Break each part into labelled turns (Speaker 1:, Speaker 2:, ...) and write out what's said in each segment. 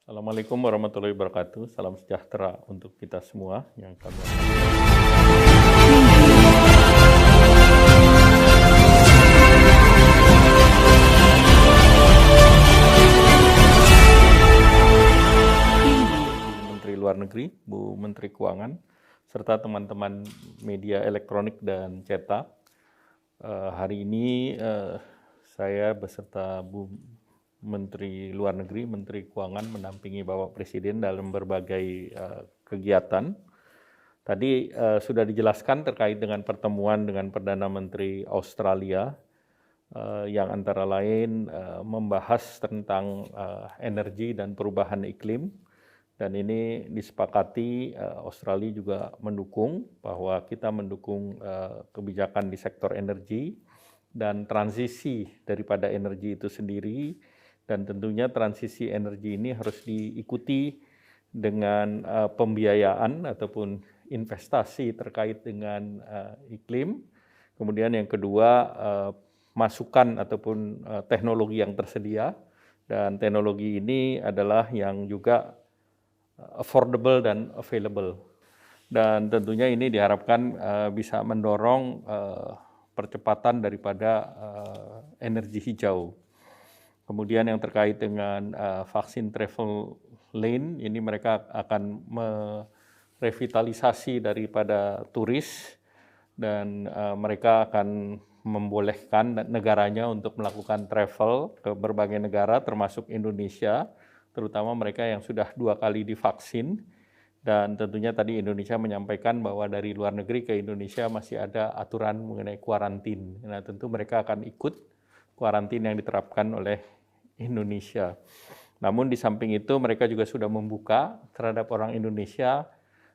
Speaker 1: Assalamualaikum warahmatullahi wabarakatuh. Salam sejahtera untuk kita semua yang kami Menteri Luar Negeri, Bu Menteri Keuangan, serta teman-teman media elektronik dan cetak. Hari ini saya beserta Bu Menteri Luar Negeri, Menteri Keuangan mendampingi Bapak Presiden dalam berbagai kegiatan. Tadi sudah dijelaskan terkait dengan pertemuan dengan Perdana Menteri Australia yang antara lain membahas tentang energi dan perubahan iklim. Dan ini disepakati Australia juga mendukung bahwa kita mendukung kebijakan di sektor energi dan transisi daripada energi itu sendiri, dan tentunya transisi energi ini harus diikuti dengan pembiayaan ataupun investasi terkait dengan iklim. Kemudian yang kedua, masukan ataupun teknologi yang tersedia, dan teknologi ini adalah yang juga affordable dan available. Dan tentunya ini diharapkan bisa mendorong percepatan daripada energi hijau. Kemudian yang terkait dengan vaksin travel lane, ini mereka akan merevitalisasi daripada turis, dan mereka akan membolehkan negaranya untuk melakukan travel ke berbagai negara termasuk Indonesia, terutama mereka yang sudah 2 kali divaksin. Dan tentunya tadi Indonesia menyampaikan bahwa dari luar negeri ke Indonesia masih ada aturan mengenai kuarantin. Nah, tentu mereka akan ikut kuarantin yang diterapkan oleh Indonesia. Namun di samping itu mereka juga sudah membuka terhadap orang Indonesia,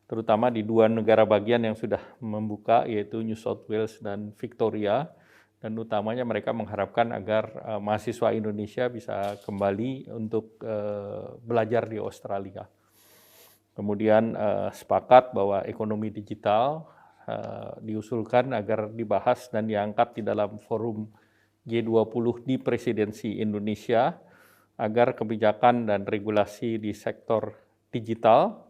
Speaker 1: terutama di 2 negara bagian yang sudah membuka, yaitu New South Wales dan Victoria. Dan utamanya mereka mengharapkan agar mahasiswa Indonesia bisa kembali untuk belajar di Australia. Kemudian sepakat bahwa ekonomi digital diusulkan agar dibahas dan diangkat di dalam forum G20 di presidensi Indonesia, agar kebijakan dan regulasi di sektor digital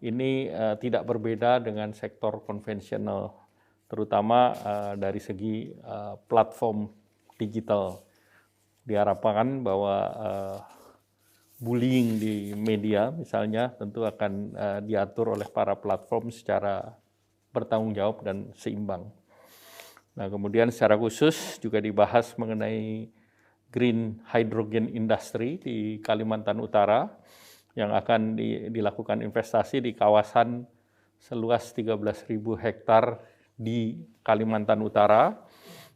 Speaker 1: ini tidak berbeda dengan sektor konvensional, terutama dari segi platform digital. Diharapkan bahwa bullying di media misalnya tentu akan diatur oleh para platform secara bertanggung jawab dan seimbang. Nah, kemudian secara khusus juga dibahas mengenai green hydrogen industry di Kalimantan Utara, yang akan dilakukan investasi di kawasan seluas 13.000 hektar di Kalimantan Utara,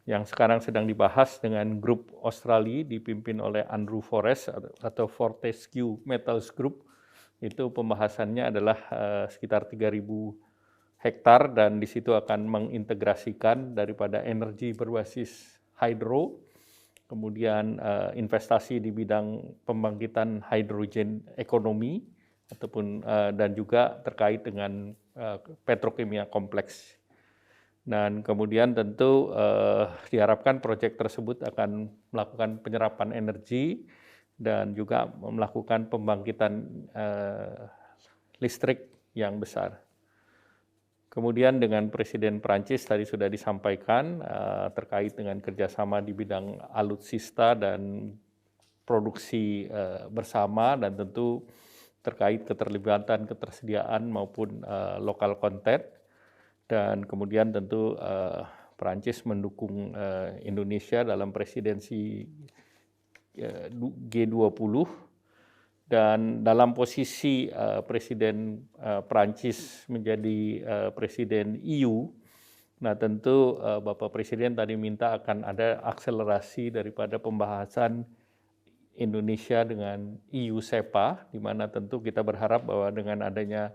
Speaker 1: yang sekarang sedang dibahas dengan grup Australia dipimpin oleh Andrew Forrest atau Fortescue Metals Group. Itu pembahasannya adalah sekitar 3.000 hektar, dan di situ akan mengintegrasikan daripada energi berbasis hydro, kemudian investasi di bidang pembangkitan hidrogen ekonomi, ataupun dan juga terkait dengan petrokimia kompleks. Dan kemudian tentu diharapkan proyek tersebut akan melakukan penyerapan energi dan juga melakukan pembangkitan listrik yang besar. Kemudian dengan Presiden Prancis tadi sudah disampaikan terkait dengan kerjasama di bidang alutsista dan produksi bersama, dan tentu terkait keterlibatan ketersediaan maupun lokal content. Dan kemudian tentu Prancis mendukung Indonesia dalam presidensi G20, dan dalam posisi Presiden Prancis menjadi Presiden EU. Nah, tentu Bapak Presiden tadi minta akan ada akselerasi daripada pembahasan Indonesia dengan EU SEPA, di mana tentu kita berharap bahwa dengan adanya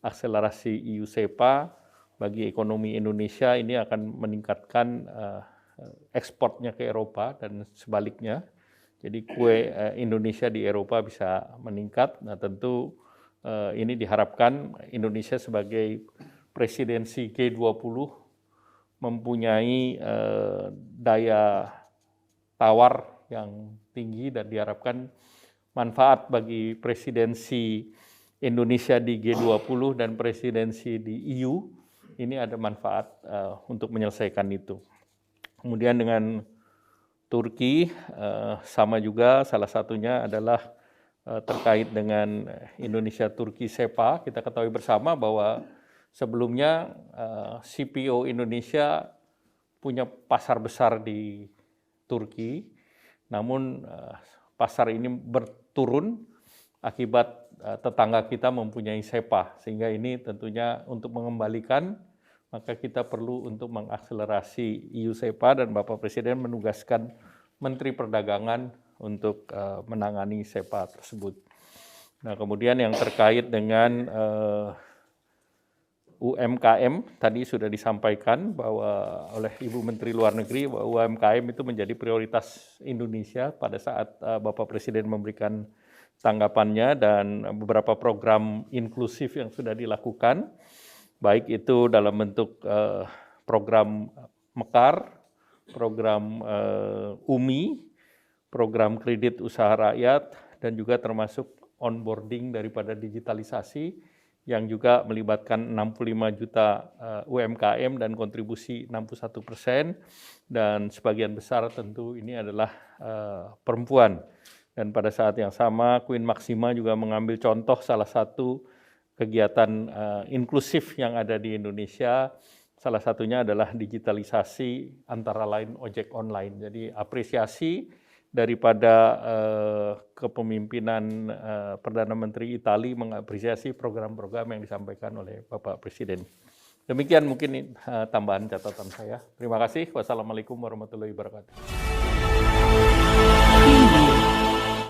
Speaker 1: akselerasi EU SEPA bagi ekonomi Indonesia ini akan meningkatkan ekspornya ke Eropa dan sebaliknya. Jadi kue Indonesia di Eropa bisa meningkat. Nah, tentu ini diharapkan Indonesia sebagai presidensi G20 mempunyai daya tawar yang tinggi, dan diharapkan manfaat bagi presidensi Indonesia di G20 dan presidensi di EU, ini ada manfaat untuk menyelesaikan itu. Kemudian dengan Turki sama juga, salah satunya adalah terkait dengan Indonesia-Turki SEPA. Kita ketahui bersama bahwa sebelumnya CPO Indonesia punya pasar besar di Turki, namun pasar ini berturun akibat tetangga kita mempunyai SEPA, sehingga ini tentunya untuk mengembalikan, maka kita perlu untuk mengakselerasi EU SEPA dan Bapak Presiden menugaskan Menteri Perdagangan untuk menangani SEPA tersebut. Nah, kemudian yang terkait dengan UMKM, tadi sudah disampaikan bahwa oleh Ibu Menteri Luar Negeri bahwa UMKM itu menjadi prioritas Indonesia pada saat Bapak Presiden memberikan tanggapannya, dan beberapa program inklusif yang sudah dilakukan, baik itu dalam bentuk program Mekar, program UMI, program kredit usaha rakyat, dan juga termasuk onboarding daripada digitalisasi yang juga melibatkan 65 juta UMKM dan kontribusi 61%, dan sebagian besar tentu ini adalah perempuan. Dan pada saat yang sama Queen Maxima juga mengambil contoh salah satu kegiatan inklusif yang ada di Indonesia, salah satunya adalah digitalisasi antara lain ojek online. Jadi apresiasi daripada kepemimpinan Perdana Menteri Italia mengapresiasi program-program yang disampaikan oleh Bapak Presiden. Demikian mungkin tambahan catatan saya. Terima kasih. Wassalamualaikum warahmatullahi wabarakatuh.